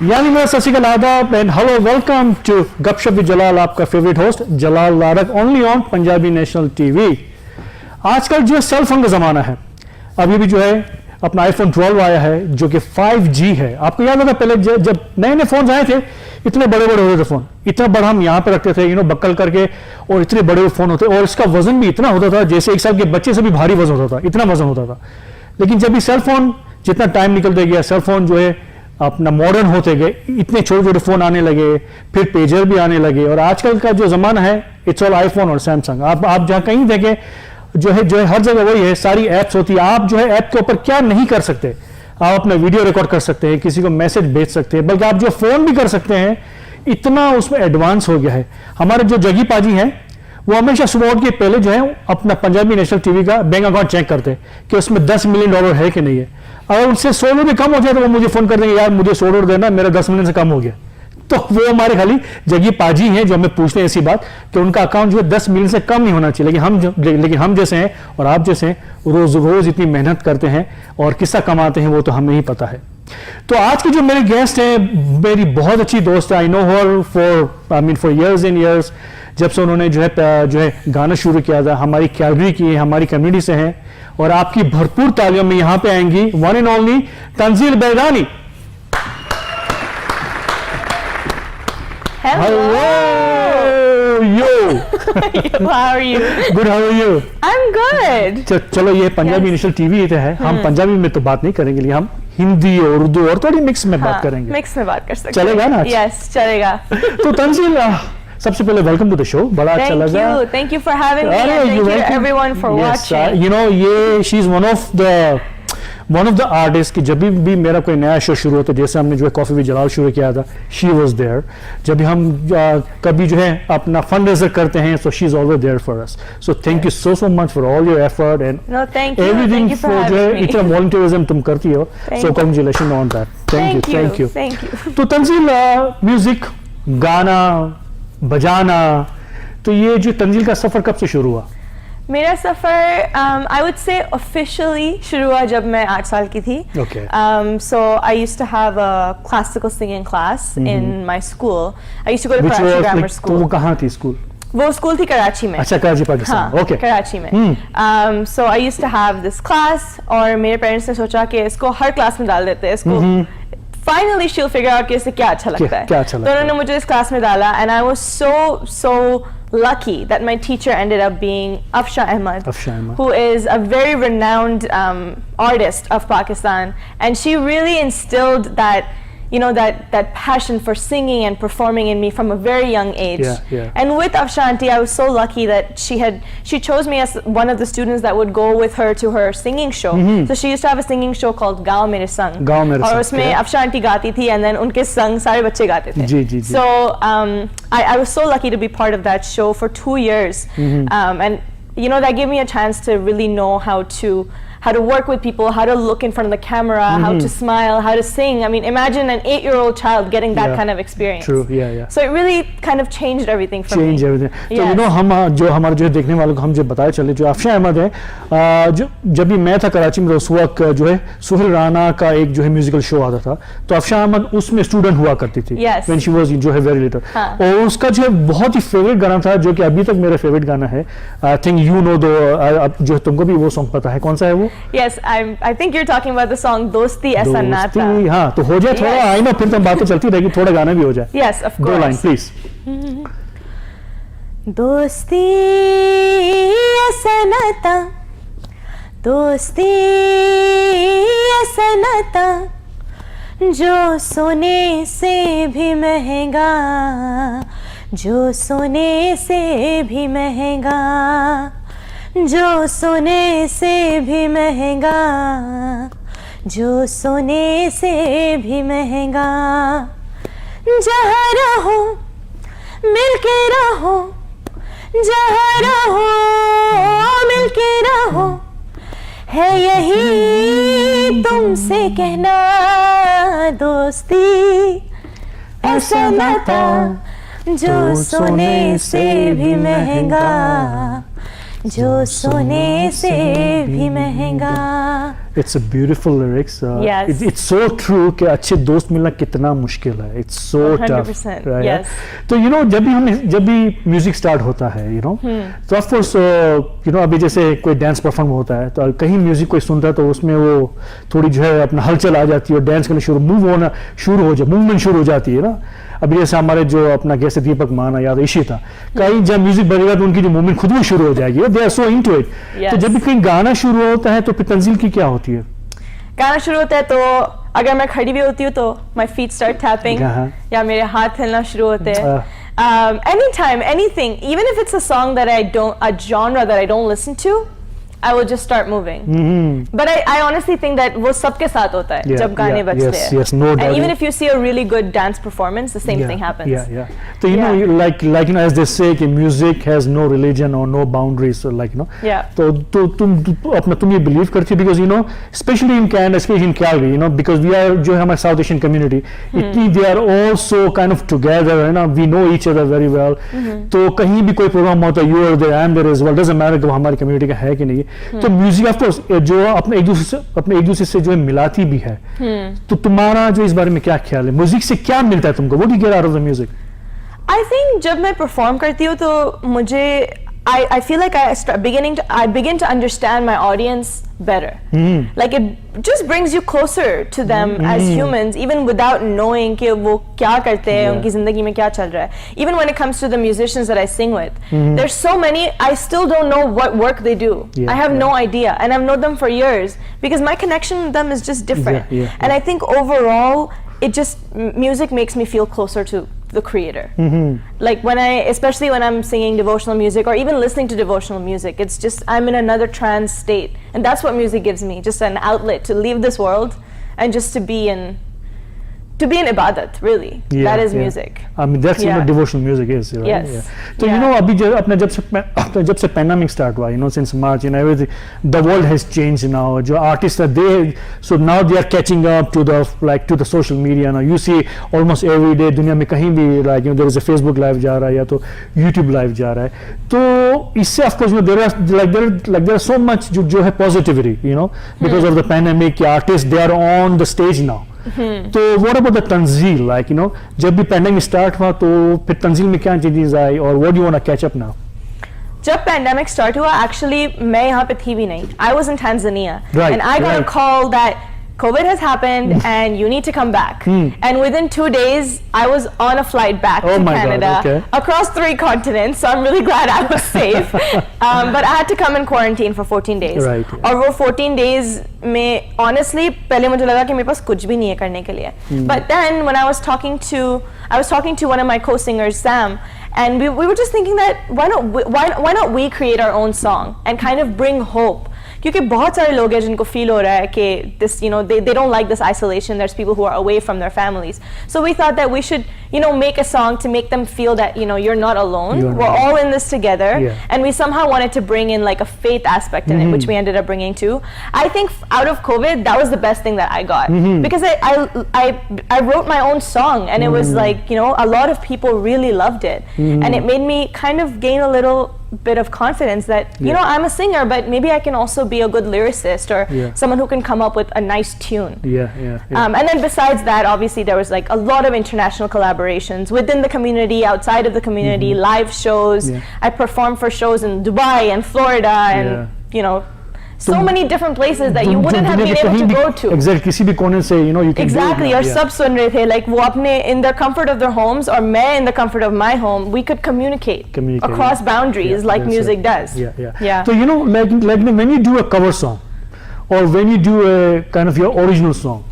यानी मैं सत श्री अकाल आदाब and hello welcome to Gupshup with Jalal, आपका favourite host Jalal Larak, only on Punjabi national TV. आजकल जो सेल फोन का ज़माना है, अभी भी जो है अपना आईफोन 12 आया है जो कि 5G है। आपको याद होगा पहले जब नए नए फोन आए थे, इतने बड़े बड़े होते थे फोन, इतना बड़ा हम यहाँ पे रखते थे बक्कल करके, और इतने बड़े फोन होते, और इसका वजन भी इतना होता था जैसे 1 साल के बच्चे से भी भारी वजन होता था, इतना वजन होता था। लेकिन जब भी सेल फोन, जितना टाइम निकलते गया, सेल फोन जो है अपना मॉडर्न होते गए, इतने छोटे छोटे फोन आने लगे, फिर पेजर भी आने लगे, और आजकल का जो जमाना है इट्स ऑल आईफोन और सैमसंग। आप जहाँ कहीं देखें जो है हर जगह वही है, सारी ऐप्स होती है। आप जो है ऐप के ऊपर क्या नहीं कर सकते, आप अपना वीडियो रिकॉर्ड कर सकते हैं, किसी को मैसेज भेज सकते हैं, बल्कि आप जो फोन भी कर सकते हैं, इतना उसमें एडवांस हो गया है। हमारे जो जगी पाजी हैं वो हमेशा सुबह उठ के पहले जो है अपना पंजाबी नेशनल टीवी का बैंक अकाउंट चेक करते हैं कि उसमें $10 मिलियन है कि नहीं है। अगर उससे $100 भी कम हो जाए तो वो मुझे फोन कर देंगे, यार मुझे $100 देना, मेरा 10 मिलियन से कम हो गया। तो वो हमारे खाली जगी पाजी हैं जो हमें पूछते हैं ऐसी बात कि उनका अकाउंट जो है 10 मिलियन से कम नहीं होना चाहिए। लेकिन हम जैसे हैं और आप जैसे हैं रोज रोज इतनी मेहनत करते हैं और किस्सा कमाते हैं, वो तो हमें ही पता है। तो आज की जो मेरे गेस्ट हैं, मेरी बहुत अच्छी दोस्त है, I know her for years and years. जब से उन्होंने जो है गाना शुरू किया था, हमारी कैलरी की है, हमारी कम्युनिटी से हैं, और आपकी भरपूर तालियों में यहाँ पे आएंगी one and only Tanzeel Barauni. Hello. Yo. How are you? Good. How are you? I'm good. चलो ये पंजाबी नेशनल टीवी है, हम पंजाबी में तो बात नहीं करेंगे, हम हिंदी और उर्दू और थोड़ी मिक्स में बात करेंगे। मिक्स में बात कर सकते हैं। चलेगा ना? Yes, चलेगा। तो तंजील, सबसे पहले वेलकम टू द शो, बड़ा अच्छा लगा। Thank you for having me, and thank you to everyone for watching. ये she is one of the artist कि जब भी मेरा कोई नया शो शुरू होता है, जैसे हमने जो है कॉफी विद जलाल शुरू किया था, शी वाज देयर। जब भी हम कभी जो है अपना फंड रेजर करते हैं, so she is always there for us. So thank you so much for all your effort and everything for जो है इतना वॉलंटियरिज्म तुम करती हो। So congratulation on that. Thank you. तो तंजील, म्यूजिक, गाना बजाना, तो ये जो तंजील का सफर कब से शुरू हुआ? मेरा सफर आई वुड से ऑफिशियली शुरू हुआ जब मैं 8 साल की थी। So I used to have a classical singing class in my school. I used to go to Karachi Grammar School. तो वो कहाँ थी स्कूल? वो स्कूल थी कराची में। अच्छा, कराची पाकिस्तान। हाँ, okay. कराची में। So I used to have this class, और मेरे पेरेंट्स ने सोचा कि इसको हर क्लास में डाल देते हैं, इसको फाइनली she'll figure out कि इसे क्या अच्छा लगता है। तो उन्होंने मुझे इस क्लास में डाला, and I was so lucky that my teacher ended up being Afsha Ahmed, who is a very renowned artist of Pakistan, and she really instilled that, that passion for singing and performing in me from a very young age. And with Afsha auntie, I was so lucky that she chose me as one of the students that would go with her to her singing show. So she used to have a singing show called Gaon Mere Sang, और उसमें Afsha auntie गाती थी, and then उनके संग सारे बच्चे गाते थे। So I was so lucky to be part of that show for 2 years, and that gave me a chance to really know how to work with people, how to look in front of the camera, how to smile, how to sing. I mean, imagine an 8-year-old child getting that kind of experience. True, yeah. So it really kind of changed everything for me. Changed everything. So हम हमारे जो देखने वालों को हम जो बताए चले, जो अफशा अहमद है, जब भी मैं था कराची में, उस वक्त जो है सुहेल राना का एक जो है म्यूजिकल शो आता था, तो अफशा अहमद उसमें स्टूडेंट हुआ करती थी। When she was जो है very little. और उसका जो है बहुत ही फेवरेट गाना था, जो कि अभी तक मेरा फेवरेट गाना है। I think you know जो तुमको भी वो सॉन्ग पता है, कौन सा है वो? Yes, I think you're talking about the song दोस्ती ऐसा ना था। हाँ, तो हो जाए थोड़ा, आई नो, फिर तो बातें चलती रहेगी, थोड़ा गाना भी हो जाए। Yes, of course. 2 line please. दोस्ती ऐसा ना था, दोस्ती ऐसा ना था, जो सोने से भी महंगा, जो सोने से भी महंगा, जो सोने से भी महंगा, जो सोने से भी महंगा। जहाँ रहो मिलके रहो, जहाँ रहो मिलके रहो, है यही तुमसे कहना, दोस्ती ऐसा ना था, जो सोने से भी महंगा, जो सोने से भी महंगा। It's a beautiful lyrics. Yes. It's so true कि अच्छे दोस्त मिलना कितना मुश्किल है. It's so tough. 100%. Right? Yes. तो जब भी म्यूजिक स्टार्ट होता है तो ऑफ कोर्स अभी जैसे कोई डांस परफॉर्म होता है तो कहीं म्यूजिक कोई सुनता है तो उसमें वो थोड़ी जो है अपना हलचल आ जाती है और डांस करना मूवमेंट शुरू हो जाती है ना. अभी जैसे हमारे जो अपना गेस्ट दीपक माना या तो इशिता कहीं जब म्यूजिक बजेगा तो उनकी जो मूवमेंट खुद ही शुरू हो जाएगी. They are so into it. तो जब भी कहीं गाना शुरू होता है तो फिर तंजील की क्या होती है? गाना शुरू होता है तो अगर मैं खड़ी भी होती हूँ तो my feet start tapping या मेरे हाथ हिलना शुरू होते हैं. Anytime, anything, even if it's a song that a genre that I don't listen to, I will just start moving. But I honestly think that वो सबके साथ होता है जब गाने बजते हैं. Yes, no doubt. And even if you see a really good dance performance, the same thing happens. So like as they say कि music has no religion or no boundaries. So तो तुम ये believe करती हो because especially in Canada, especially in Calgary, because we are जो है हमारे South Asian community, they are all so kind of together. We know each other very well. तो कहीं भी कोई प्रोग्राम होता है, you are there, I am there as well. Doesn't matter कि वो हमारी community का है कि नहीं. तो म्यूजिक ऑफ कोर्स जो अपने एक दूसरे से जो है मिलाती भी है. तो तुम्हारा जो इस बारे में क्या ख्याल है? म्यूजिक से क्या मिलता है तुमको? What do you get out of the music? I think जब मैं परफॉर्म करती हूँ तो मुझे I feel like I begin to understand my audience better. Like it just brings you closer to them as humans, even without knowing कि वो क्या करते हैं, उनकी ज़िंदगी में क्या चल रहा है. Even when it comes to the musicians that I sing with, there's so many I still don't know what work they do. I have no idea, and I've known them for years because my connection with them is just different. And I think overall, music makes me feel closer to the creator. Like especially when I'm singing devotional music or even listening to devotional music, it's just I'm in another trance state, and that's what music gives me, just an outlet to leave this world and just to be in ibadat, really. That is music. I mean that's what devotional music is, right? Yes. So अभी जब से pandemic start हुआ, since March and everything, the world has changed now. जो artists are so now they are catching up to the social media. Now you see almost every day दुनिया में कहीं भी there is a Facebook live जा रहा है या तो YouTube live जा रहा है. तो इससे of course there are so much जो है positivity, because of the pandemic. Artists they are on the stage now. तो what about the तंजील, जब भी पैंडेमिक स्टार्ट हुआ तो फिर तंजील में क्या चीजें आई और what do you want to catch up now? जब पैंडेमिक स्टार्ट हुआ एक्चुअली मैं यहाँ पे थी भी नहीं. I was in Tanzania and I got a call that COVID has happened and you need to come back. And within 2 days, I was on a flight back to Canada across 3 continents. So I'm really glad I was safe. But I had to come in quarantine for 14 days. और वो 14 days में honestly पहले मुझे लगा कि मेरे पास कुछ भी नहीं है करने के लिए. But then when I was talking to one of my co-singers, Sam, and we were just thinking that why not we create our own song and kind of bring hope. क्योंकि बहुत सारे लोग हैं जिनको फील हो रहा है कि this they don't like this isolation. There's people who are away from their families. So we thought that we should make a song to make them feel that you're not alone. We're all in this together. And we somehow wanted to bring in like a faith aspect in it, which we ended up bringing too. I think out of COVID, that was the best thing that I got because I wrote my own song and it was like a lot of people really loved it and it made me kind of gain a little bit of confidence that I'm a singer, but maybe I can also be a good lyricist or someone who can come up with a nice tune. And then besides that, obviously there was like a lot of international collaborations within the community, outside of the community, live shows. I performed for shows in Dubai and Florida and so many different places that you wouldn't have been able to go to. Exactly. किसी भी कोने से you can exactly और सब सुन रहे थे like वो अपने in the comfort of their homes और मैं in the comfort of my home, we could communicate across boundaries like music does. So like when you do a cover song or when you do a kind of your original song,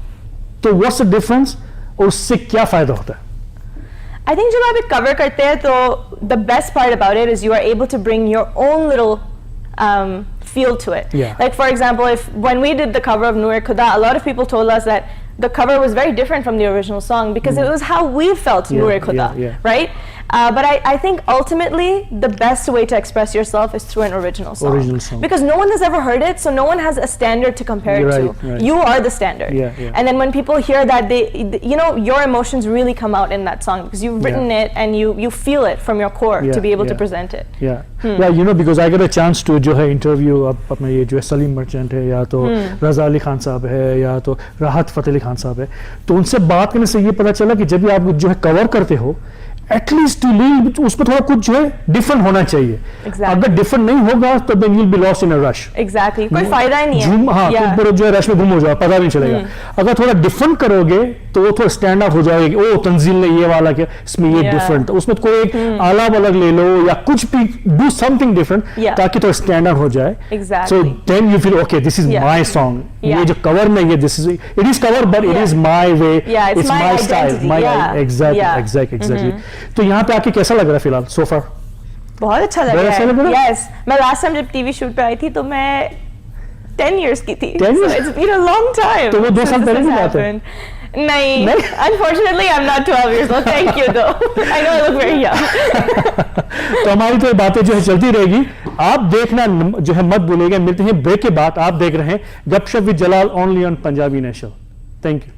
तो what's the difference और उससे क्या फायदा होता है? I think जब आप एक cover करते हैं तो the best part about it is you are able to bring your own little feel to it. Like for example, when we did the cover of Noor Khuda, a lot of people told us that the cover was very different from the original song because it was how we felt Noor Khuda, right? But I think ultimately the best way to express yourself is through an original song. Because no one has ever heard it, so no one has a standard to compare it to. Right. You are the standard. And then when people hear that, your emotions really come out in that song because you've written it and you feel it from your core to be able to present it. Yeah, because I get a chance to जो है interview अपने ये जो है Salim merchant है या तो रज़ा अली खान साहब है या तो राहत फ़तेह अली खान साहब है, तो उनसे बात करने से ये पता चला कि जब भी आप जो है कवर करते हो एटलीस्ट उसमें थोड़ा कुछ जो है डिफरेंट होना चाहिए. अगर डिफरेंट नहीं होगा तो then you will be lost in a rush. Exactly, कोई फायदा ही नहीं है. हाँ, पूरा जो है रश में गुम हो जाओ, पता नहीं चलेगा. अगर थोड़ा डिफरेंट करोगे तो वो थोड़ा स्टैंड आउट हो जाएगी. ओ तंजील ने ये वाला किया, इसमें ये डिफरेंट, तो उसमें कोई एक आलाप अलग ले लो या कुछ भी डू समथिंग डिफरेंट ताकि थोड़ा स्टैंड आउट हो जाए. So then you feel okay this is my song. ये जो कवर में ये this is it is cover but it is my way, it's my style, my exactly. तो यहाँ पे आके कैसा लग रहा है फिलहाल सो फार? बहुत अच्छा लग रहा है. यस, मैं लास्ट टाइम जब टीवी शूट पे आई थी तो मैं 10 years की थी. 10 years? So it's been a long time. तो वो 2 साल पहले की बात है. नहीं, unfortunately I'm not 12 years old. Thank you though. I know I look very young. तो हमारी तो बातें जो है चलती रहेगी. आप देखना जो है मत भूलिएगा. मिलते हैं ब्रेक के बाद. आप देख रहे हैं गपशप with Jalal only on Punjabi national. Thank you.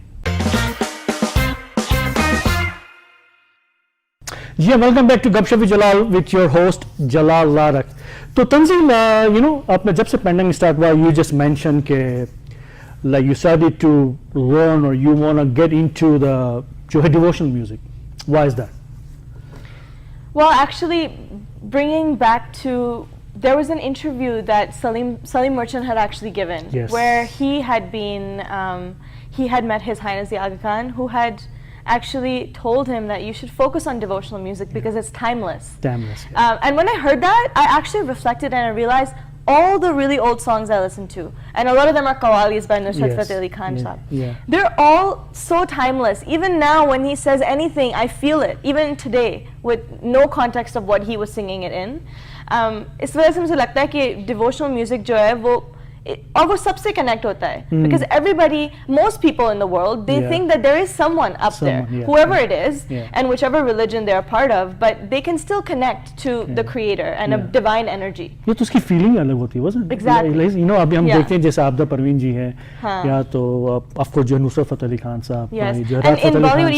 Yeah, welcome back to Gupshup with Jalal with your host Jalal Larak. तो तंजील, आपने जब से पेंडेमिक स्टार्ट हुआ, you just mentioned के like you started to learn or you want to get into the जो है devotional music. Why is that? Well, actually, bringing back to, there was an interview that Salim Merchant had actually given, where he had been, he had met His Highness the Aga Khan, who had actually told him that you should focus on devotional music because it's timeless. And when I heard that, I actually reflected and I realized all the really old songs I listen to, and a lot of them are qawwalis by Nusrat Fateh Ali Khan Sahab. They're all so timeless. Even now when he says anything, I feel it. Even today, with no context of what he was singing it in. इस वजह से मुझे लगता है कि devotional music जो है वो और वो सबसे कनेक्ट होता है. Because everybody, most people in the world, they think that there is someone up there, whoever it is, and whichever religion they are part of, but they can still connect to the creator and a divine energy. ये तो उसकी feeling अलग होती है, wasn't it? Exactly. अभी हम देखते हैं जैसे आबदा परवीन जी हैं, या तो of course जो नुसरत फतेह अली खान साहब, and in Bollywood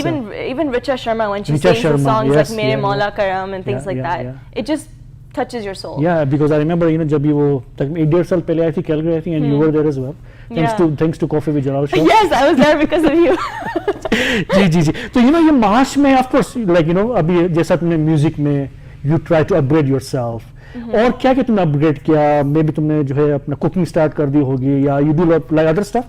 even Richa Sharma when she sings the songs like Mere Maula Karam and things like that, it just touches your soul. Yeah, because I remember जब ये वो 1.5 साल पहले आई थी Calgary, I think, and you were there as well. Thanks to Coffee with Jalal show. Yes, I was there because of you. जी. तो ये मार्च में of course like अभी जैसा तुमने म्यूजिक में you try to upgrade yourself. और क्या तुमने अपग्रेड किया? मे बी तुमने जो है अपना कुकिंग स्टार्ट कर दी होगी या you do like other stuff?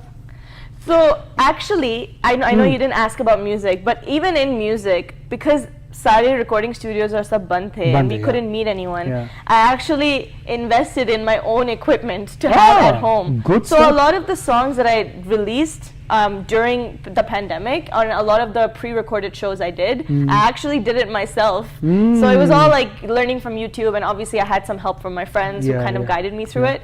So actually, I know you didn't ask about music, but even in music, because सारे recording studios are सब बंद थे and we couldn't meet anyone. I actually invested in my own equipment to have at home. So a lot of the songs that I released during the pandemic, on a lot of the pre-recorded shows I did, I actually did it myself. So it was all like learning from YouTube, and obviously I had some help from my friends who kind of guided me through it.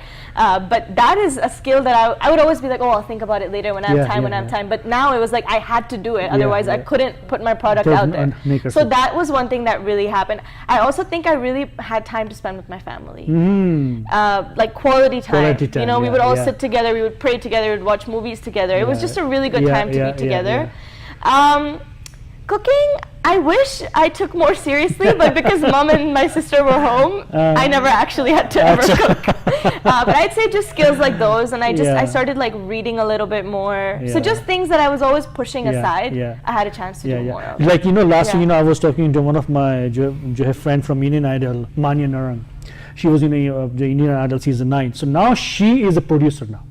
But that is a skill that I would always be like, oh, I'll think about it later when I have time, when I have time. But now it was like I had to do it, otherwise I couldn't put my product out there. So that was one thing that really happened. I also think I really had time to spend with my family. Like quality time. We would all sit together, we would pray together, we would watch movies together. It was just a really good time to be together. Cooking, I wish I took more seriously, but because mom and my sister were home, I never actually had to ever cook. But I'd say just skills like those, and I started like reading a little bit more. So just things that I was always pushing aside, I had a chance to do more of. Like last week, I was talking to one of my friend from Indian Idol, Manya Narang. She was in the Indian Idol season 9. So now she is a producer now.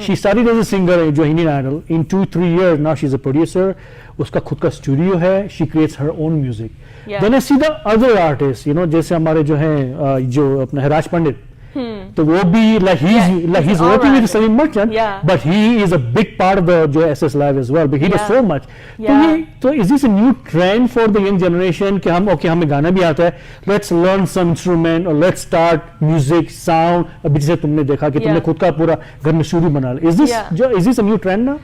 She started as a singer जो Indian Idol. In 2-3 years now she's a producer. उसका खुद का studio है. She creates her own music. Then I see the other artists, जैसे हमारे जो हैं जो अपना राज पंडित, तो वो भी like he's working with Salim Merchant, but he is a big part of the जो SS Live as well. But he does so much. तो is this a new trend for the young generation कि हमें गाना भी आता है, let's learn some instrument or let's start music sound. अभी जैसे तुमने देखा कि तुमने खुद का पूरा घर में स्टूडियो बना लिया. Is this a new trend now?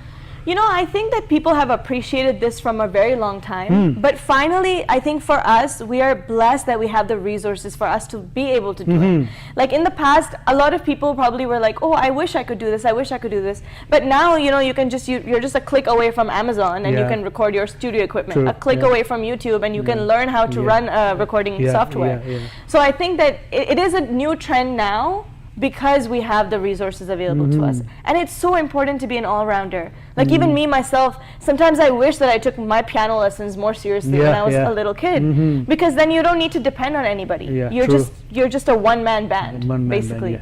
You know, I think that people have appreciated this from a very long time. But finally, I think for us, we are blessed that we have the resources for us to be able to do it. Like in the past, a lot of people probably were like, oh, I wish I could do this, I wish I could do this. But now, you know, you can just, you're just a click away from Amazon and you can record your studio equipment, a click away from YouTube, and you can learn how to run a recording software. So I think that it is a new trend now, because we have the resources available to us. And it's so important to be an all-rounder. Like even me, myself, sometimes I wish that I took my piano lessons more seriously when I was a little kid. Because then you don't need to depend on anybody. You're just a one-man band, basically.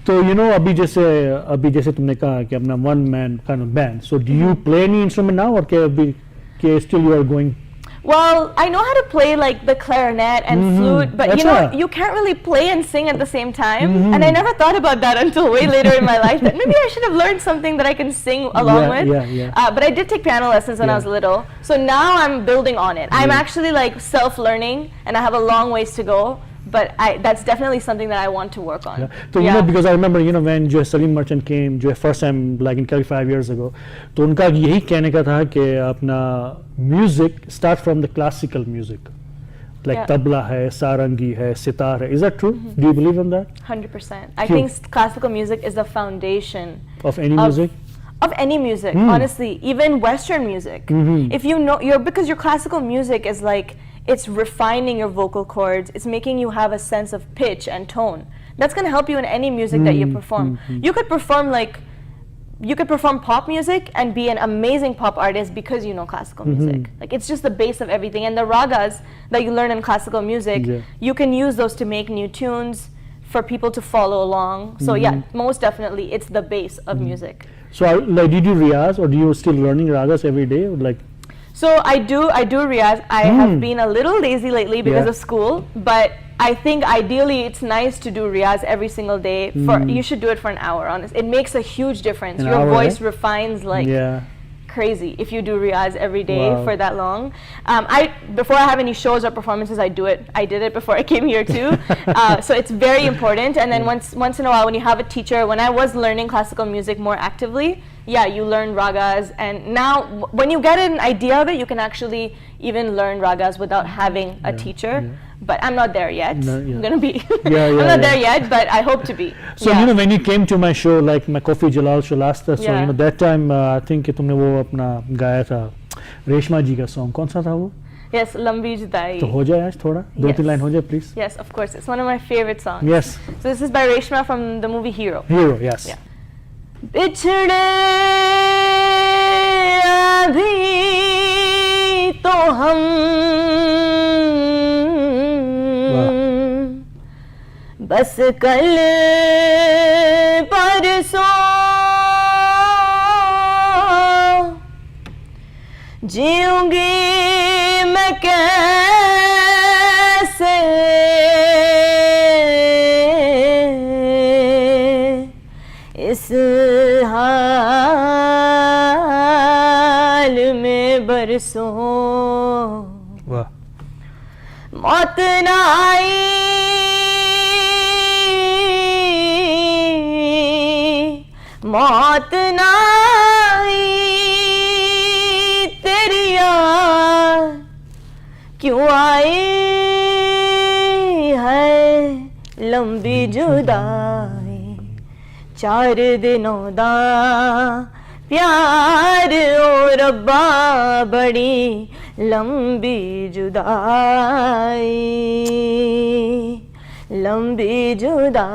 So, you know, अभी जैसे तुमने कहा कि अपना one-man kind of band. So do you play any instrument now, or कि still you are going? Well, I know how to play like the clarinet and flute, but you know, you can't really play and sing at the same time. And I never thought about that until way later in my life, that maybe I should have learned something that I can sing along with. But I did take piano lessons when I was little. So now I'm building on it. I'm actually like self-learning, and I have a long ways to go. But that's definitely something that I want to work on. So you know, because I remember, you know, when Salim Merchant came, first time like in Cali 5 years ago, तो उनका यही कहने का था कि अपना music start from the classical music, like tabla hai, sarangi hai, sitar hai. Is that true? Do you believe in that? 100%. I think classical music is the foundation of any music. Of any music, honestly, even Western music. If you know, because your classical music is like, it's refining your vocal cords. It's making you have a sense of pitch and tone. That's going to help you in any music that you perform. You could perform pop music and be an amazing pop artist because you know classical music. Like it's just the base of everything. And the ragas that you learn in classical music, you can use those to make new tunes for people to follow along. So yeah, most definitely, it's the base of music. So like, did you riyaz, or do you still learning ragas every day, or like? So I do riyaz. I have been a little lazy lately because of school, but I think ideally it's nice to do riyaz every single day. You should do it for an hour, honestly. It makes a huge difference. Your voice refines like crazy if you do riyaz every day for that long. Before I have any shows or performances, I do it. I did it before I came here too. So it's very important. And then once in a while, when you have a teacher, when I was learning classical music more actively, you learn ragas, and now when you get an idea of it, you can actually even learn ragas without having a teacher. But I'm not there yet. I'm gonna be. I'm not there yet, but I hope to be. So you know, when you came to my show, like my Coffee Jalal show last time, so you know that time I think कि तुमने वो अपना गाया था रेशमा जी का song, कौन सा था वो? Yes, Lambi Judai. तो हो जाए आज थोड़ा, 2-3 लाइन हो जाए please. Yes, of course. It's one of my favorite songs. Yes. So this is by Reshma from the movie Hero. Hero, yes. Yeah. बिछड़े अभी तो हम बस कल परसों जीऊंगी मैं कैसे इस हाल में बरसों मौत न आई मौत न आई तेरी याद क्यों आई है लंबी जुदाई 4 दिनों दा प्यार ओ रब्बा बड़ी लंबी जुदाई लंबी जुदाई.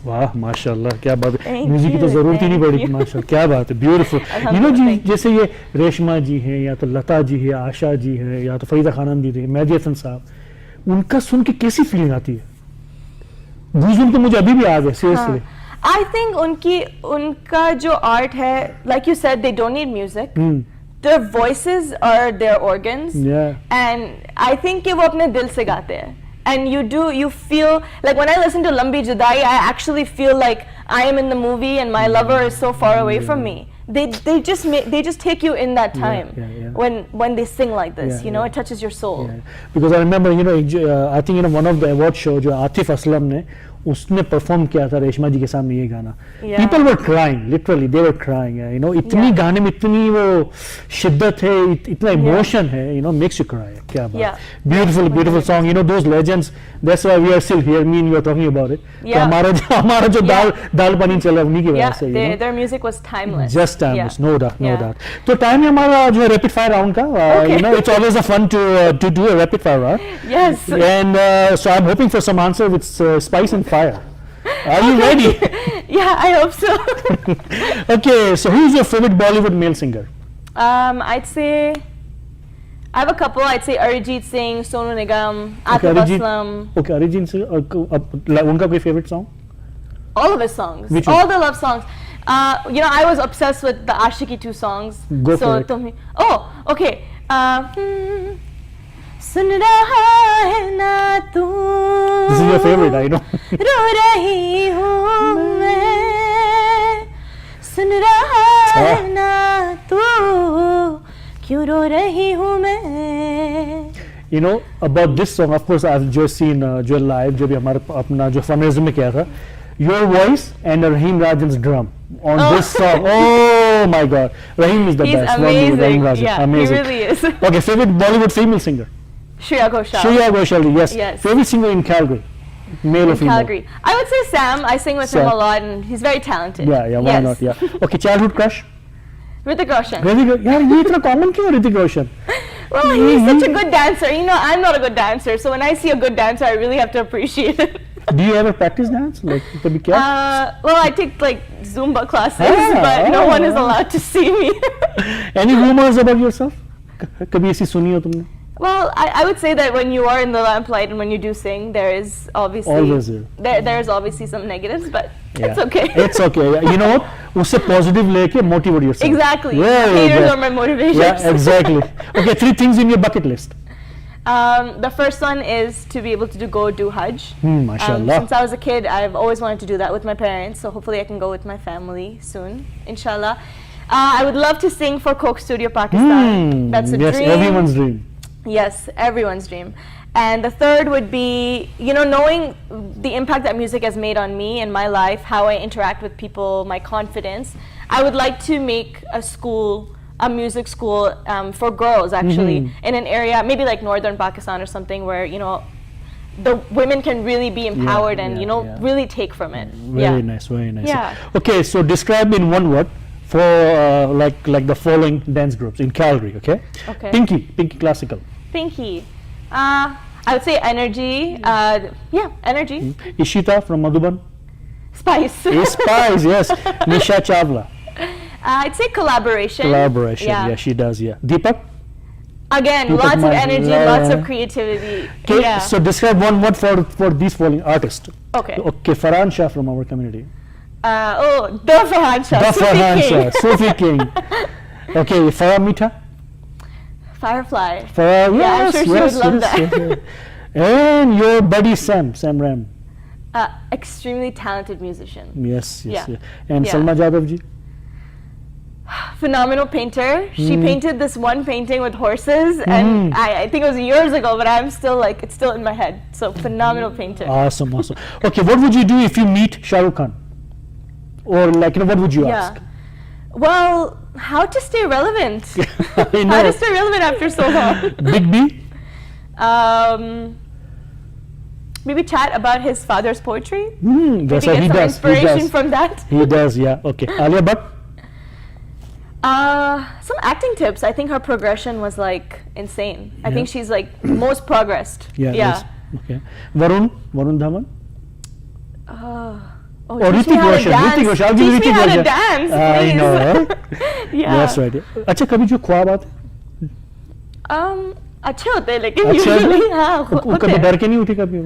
वाह माशाल्लाह, क्या बात है. म्यूजिक की तो जरूरत ही नहीं पड़ी. माशाल्लाह, क्या बात है. ब्यूटीफुल. यू नो जी, जैसे ये रेशमा जी हैं, या तो लता जी है, आशा जी है, या तो फरीदा खानम जी है, मेहदी हसन साहब, उनका सुन के कैसी फीलिंग आती है? गूज़बम्स तो मुझे अभी भी आ गए सीरियसली. I think उनका जो आर्ट है, like you said, they don't need music. Their voices are their organs. And I think कि वो अपने दिल से गाते हैं. And you feel like when I listen to Lambi Judai, I actually feel like I am in the movie and my lover is so far away from me. They just take you in that time when they sing like this. You know, it touches your soul. Because I remember, you know, I think one of the award show जो आतिफ असलम ने उसने perform किया था रेशमा जी के सामने ये गाना, Yeah. People were crying, literally they were crying, you know, इतनी Yeah. गाने में इतनी वो शिद्दत है, इतना इमोशन है, you know, makes you cry. क्या बात, Yeah. Beautiful beautiful song, you know, those legends, that's why we are still here, me and you are talking about it. तो हमारा जो दाल पानी चला उन्हीं की वजह Yeah, से, you know. their music was timeless. Just timeless, Yeah. no doubt, no Yeah. doubt. तो टाइम है हमारा जो है रैपिड फायर राउंड का. You know, it's always a fun to do a rapid fire round. Yes. And so I'm hoping for some answer with spice and fire. Are you ready? Yeah, I hope so. Okay, so who is your favorite Bollywood male singer? I'd say I have a couple. I'd say Arijit Singh, Sonu Nigam, Okay, Atif Arijit. Aslam. Okay, Arijit से उनका कोई favorite song? All of his songs. Which one? All the love songs. You know, I was obsessed with the Ashiki 2 songs. Go so for it. Oh, okay. सुन रहा है ना तू, This is your favorite, I know. रो रही हूँ मैं, सुन रहा है ना तू, क्यों रो रही हूँ मैं. You know, about this song, of course, I've just seen जो live, जो भी हमारे अपना जो fundraiser में किया था, your voice and Rahim Rajan's drum on this song. Oh my God, Rahim is the He's best. amazing. Rahim Rajan, Yeah, amazing. he really is. Okay, favorite Bollywood female singer? Shreya Ghoshal. Shreya Ghoshal, yes. Yes. Favorite singer in Calgary, male or In female? Calgary. I would say Sam. I sing with Sam. him a lot, and he's very talented. Yeah, yeah, why Yes. not? Yeah. Okay, childhood crush? Hrithik Roshan. Hrithik Roshan. यार ये इतना common क्यों है Hrithik Roshan? Well, he's such a good dancer. You know, I'm not a good dancer, so when I see a good dancer, I really have to appreciate it. Do you ever practice dance? Like कभी क्या? Well, I take like Zumba classes, Ah, but no one is ah. allowed to see me. Any rumors about yourself? कभी ऐसी सुनी हो तुमने? Well, I would say that when you are in the limelight and when you do sing, there is obviously Always is. there's obviously some negatives, but it's Yeah. okay. It's okay. Yeah. You know what? उससे positive लेके motivate yourself. Exactly. Very Haters good. are my motivation. Yeah, exactly. Okay, 3 things in your bucket list. The first one is to be able to go do Hajj. MashaAllah. Since I was a kid, I've always wanted to do that with my parents, so hopefully I can go with my family soon, inshallah. I would love to sing for Coke Studio Pakistan. That's a yes, dream. everyone's dream. Yes, everyone's dream. And the third would be, you know, knowing the impact that music has made on me and my life, how I interact with people, my confidence. I would like to make a school, a music school for girls actually, in an area, maybe like northern Pakistan or something, where, you know, the women can really be empowered and, you know, really take from it. Very nice, very nice. Yeah. Okay, so describe in one word for like the following dance groups in Calgary, okay? Okay. Pinky Classical. Pinky. I would say energy. Yeah, energy. Ishita from Madhuban. Spice. Spice, yes. Nisha Chawla. I'd say collaboration. Collaboration, yeah, she does, yeah. Deepak? Again, Deepak lots of Mahesh, energy, yeah, lots yeah. of creativity. Okay, Yeah. so describe one word for these following artists. Okay. Okay, Farhan Shah from our community. The Farhan Shah. The Sufi Farhan King. Shah, Sufi King. Okay, Farah Mitha. Firefly. Farah, Yeah, I'm yes, sure she yes, would love yes, that. yes, yes. And your buddy Sam Ram. Extremely talented musician. Yes, yes, Yeah. yes. And Yeah. Salma Jadhav ji. Phenomenal painter. She painted this one painting with horses, and I think it was years ago, but I'm still like, it's still in my head. So phenomenal painter. Awesome, awesome. Okay, what would you do if you meet Shah Rukh Khan? Or like, you know, what would you Yeah. ask? Well, how to stay relevant? I How know. to stay relevant after so long? Big B? Maybe chat about his father's poetry. That's Maybe what he get some does. He inspiration does. from that. He does, yeah. Okay. Alia Bhatt? Some acting tips. I think her progression was like insane. I think she's like most progressed. Yeah. Yeah. Yes. Okay. Varun Dhawan? Oh, Or teach me Hrithik how to Roshan. dance. Hrithik Roshan. I'll give you Teach me Hrithik how to Roshan. dance, I please. know, right? Yeah. That's right. अच्छा कभी जो ख्वाब आते अच्छे होते हैं लेकिन अच्छे usually हाँ होते कभी हैं। डर के नहीं उठी कभी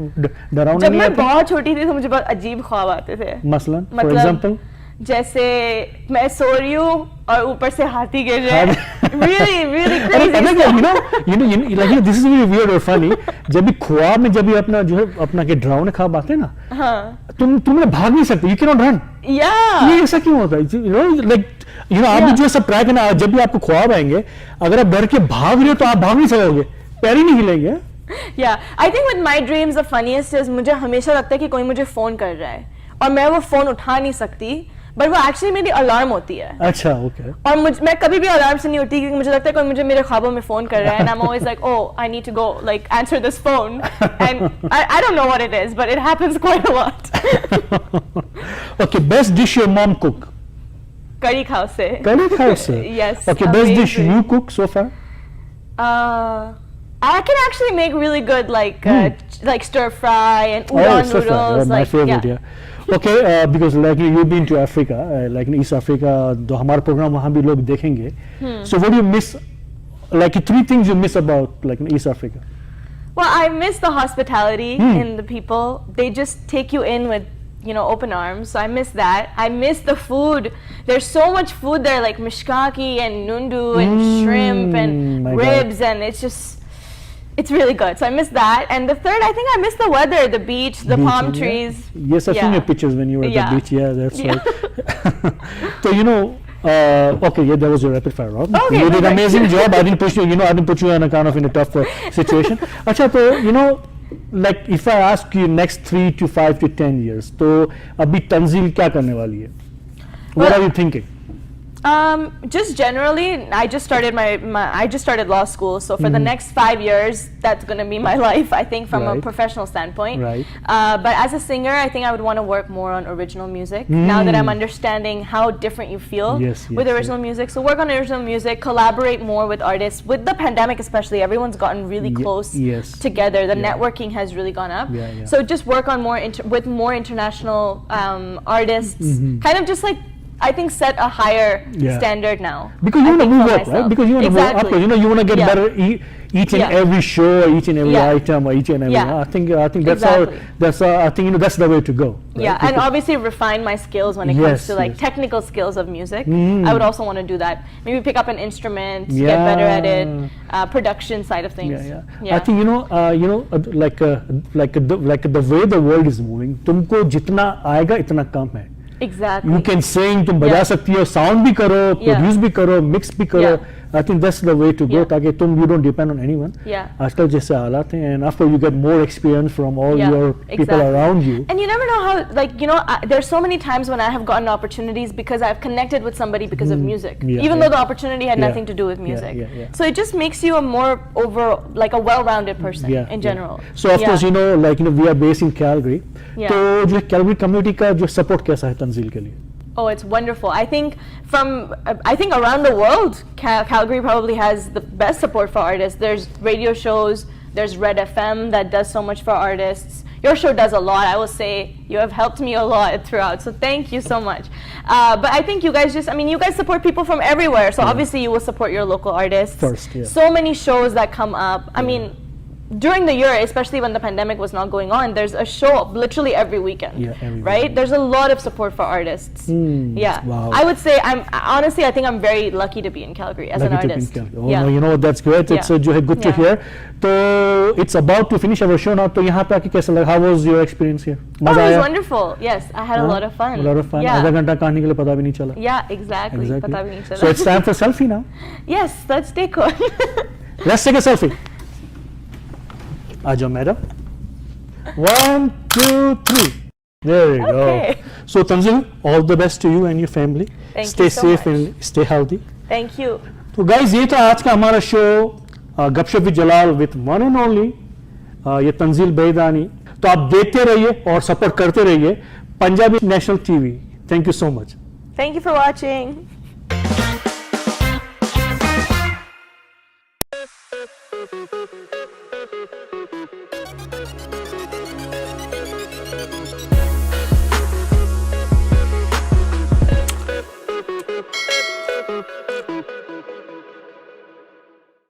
डरावना जब नहीं मैं आता बहुत छोटी थी तो मुझे बहुत अजीब ख्वाब आते थे। मसलन फॉर मतलब एग्जांपल जैसे मैं सो रही हूँ और ऊपर से हाथी गिर रहा है। really अरे crazy पता stuff. क्या like this is really weird or funny जब भी ख्वाब में जब भी अपना जो है अपना के डरावने ख्वाब आते हैं ना हाँ तुम भाग नहीं सकते you cannot run Yeah. ये ऐसा क्यों होता है आप भी जो सब ट्राई करना जब भी आपको ख्वाब आएंगे अगर आप डर के भाग रहे हो तो आप भाग नहीं सकोगे पैर ही नहीं हिलेंगे Yeah, I think with my dreams the funniest is मुझे हमेशा लगता है कि कोई मुझे फोन कर रहा है और मैं वो फोन उठा नहीं सकती, बट वो एक्चुअली मेरी अलार्म होती है. अच्छा, ओके. और मैं कभी भी अलार्म से नहीं उठती क्योंकि मुझे लगता है कोई मुझे मेरे ख्वाबों में फोन कर रहा है, and I'm always like, oh, I need to go like answer this phone, and I don't know what it is, but it happens quite a lot. Okay, best dish your mom cook? Curry khao se. Curry khao se. Yes. Okay, best dish you cook so far? I can actually make really good like stir fry and udon stir fry. noodles. My like favorite, yeah. Okay, because like you've been to Africa, like in East Africa, तो हमारा program वहाँ भी लोग देखेंगे. So what do you miss? Like 3 things you miss about like in East Africa. Well, I miss the hospitality in the people. They just take you in with, you know, open arms. So I miss that. I miss the food. There's so much food there, like mishkaki and nundu and shrimp and ribs, and it's really good. So I miss that. And the third, I think I miss the weather, the beach, the palm trees. Yes, I've seen your pictures when you were at the beach. Yeah, that's right. So you know, okay, yeah, that was your rapid fire round. Okay, you did an amazing job. I didn't push you. You know, I didn't put you in a kind of in a tough situation. Acha, so you know, like if I ask you next 3 to 5 to 10 years, तो अभी तंजील क्या करने वाली है? What are you thinking? Just generally, I just started I just started law school, so for the next 5 years, that's going to be my life, I think, from a professional standpoint. Right. But as a singer, I think I would want to work more on original music, now that I'm understanding how different you feel with original music. So work on original music, collaborate more with artists. With the pandemic especially, everyone's gotten really close together. The networking has really gone up. So just work on with more international artists, kind of just like, I think set a higher standard now. Because you want to move up, right? Because you want to move up. You know, you want to get better each and every show, or each and every item, or each and every. I think that's I think, you know, that's the way to go. Right? Yeah, and obviously refine my skills when it comes to like technical skills of music. I would also want to do that. Maybe pick up an instrument, get better at it. Production side of things. I think like the way the world is moving, तुमको जितना आएगा इतना कम है. Exactly. You can sing, तुम बजा सकती हो, sound भी करो, produce भी करो, mix भी करो. I think that's the way to go, ताकि तुम you don't depend on anyone. आजकल जैसे हालात हैं, and after you get more experience from all your people around you. And you never know how, like, you know, there's so many times when I have gotten opportunities because I've connected with somebody because of music, even though the opportunity had nothing to do with music. So it just makes you a more like a well-rounded person in general. So of course, you know, like, you know, we are based in Calgary. तो जो Calgary community का जो support कैसा है तंजील के लिए? Oh, it's wonderful. I think around the world, Calgary probably has the best support for artists. There's radio shows, there's Red FM that does so much for artists. Your show does a lot. I will say you have helped me a lot throughout. So thank you so much. But I think you guys you guys support people from everywhere. So obviously you will support your local artists. First, So many shows that come up. I mean, during the year, especially when the pandemic was not going on, there's a show literally every weekend, right? There's a lot of support for artists. Wow. I would say honestly, I think I'm very lucky to be in Calgary as an artist. No, you know, that's great. It's good to hear. So it's about to finish our show now. So यहाँ पे आके कैसा लगा? How was your experience here? Oh, it was wonderful. Yes, I had a lot of fun. A lot of fun. आधा घंटा कहानी के लिए पता भी नहीं चला. Yeah, exactly. पता भी नहीं चला. So it's time for selfie now. Yes, let's take one. Let's take a selfie. Ajo, madam. 1, 2, 3. There you go. So Tanzil, all the best to you and your family. Thank stay you so safe much. and stay healthy. Thank you. तो guys, ये था आज का हमारा show गपशप with Jalal with one and only ये तंजील बेदानी. तो आप देखते रहिए और सपोर्ट करते रहिए Punjabi national TV. Thank you so much. Thank you for watching.